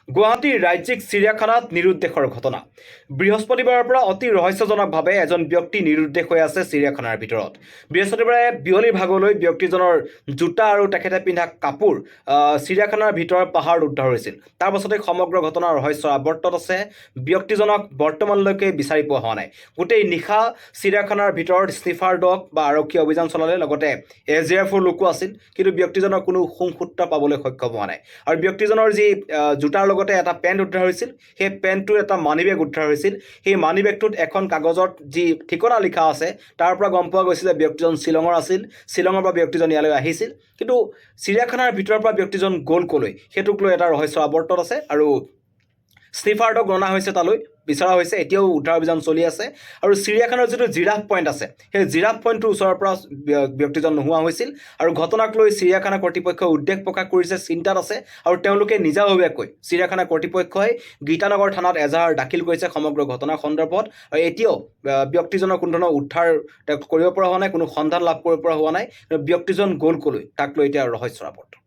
গুৱাহাটীৰ ৰাজ্যিক চিৰিয়াখানাত নিৰুদ্দেশৰ ঘটনা। বৃহস্পতিবাৰৰ পৰা অতি ৰহস্যজনকভাৱে এজন ব্যক্তি নিৰুদ্দেশ হৈ আছে চিৰিয়াখানাৰ ভিতৰত। বৃহস্পতিবাৰে বিয়লিৰ ভাগলৈ ব্যক্তিজনৰ জোতা আৰু তেখেতে পিন্ধা কাপোৰ চিৰিয়াখানাৰ ভিতৰৰ পাহাৰত উদ্ধাৰ হৈছিল। তাৰ পাছতে সমগ্ৰ ঘটনাৰ ৰহস্য আৱৰ্তত আছে। ব্যক্তিজনক বৰ্তমানলৈকে বিচাৰি পোৱা হোৱা নাই। গোটেই নিশা চিৰিয়াখানাৰ ভিতৰত স্নিফাৰ ডগ বা আৰক্ষী অভিযান চলালে, লগতে SDFৰ লোকো আছিল, কিন্তু ব্যক্তিজনৰ কোনো সূত্ৰ পাবলৈ সক্ষম হোৱা নাই। আৰু ব্যক্তিজনৰ যি জোতাৰ লগতে এটা পেণ্ট উদ্ধাৰ হৈছিল, সেই পেণ্টটোৰ এটা মানি বেগ উদ্ধাৰ হৈছিল। সেই মানি বেগটোত এখন কাগজত যি ঠিকনা লিখা আছে, তাৰ পৰা গম পোৱা গৈছিল যে ব্যক্তিজন শ্বিলঙৰ আছিল। শ্বিলঙৰ পৰা ব্যক্তিজন ইয়ালৈ আহিছিল, কিন্তু চিৰিয়াখানাৰ ভিতৰৰ পৰা ব্যক্তিজন গ'ল ক'লৈ, সেইটোক লৈ এটা ৰহস্য আৱৰ্তত আছে। আৰু স্নিফাৰ ডগ অনা হৈছে, তালৈ বিচৰা হৈছে। এতিয়াও উদ্ধাৰ অভিযান চলি আছে। আৰু চিৰিয়াখানাৰ যিটো জিৰাফ পইণ্ট আছে, সেই জিৰাফ পইণ্টটোৰ ওচৰৰ পৰা ব্যক্তিজন নোহোৱা হৈছিল। আৰু ঘটনাক লৈ চিৰিয়াখানা কৰ্তৃপক্ষই উদ্বেগ প্ৰকাশ কৰিছে, চিন্তাত আছে। আৰু তেওঁলোকে নিজাববীয়াকৈ চিৰিয়াখানা কৰ্তৃপক্ষই গীতানগৰ থানাত এজাহাৰ দাখিল কৰিছে সমগ্ৰ ঘটনাৰ সন্দৰ্ভত। আৰু এতিয়াও ব্যক্তিজনৰ কোনো ধৰণৰ উদ্ধাৰ কৰিব পৰা হোৱা নাই, কোনো সন্ধান লাভ কৰিব পৰা হোৱা নাই। ব্যক্তিজন গ'ল ক'লৈ, তাক লৈ এতিয়া ৰহস্যৰ আৱৰ্ত।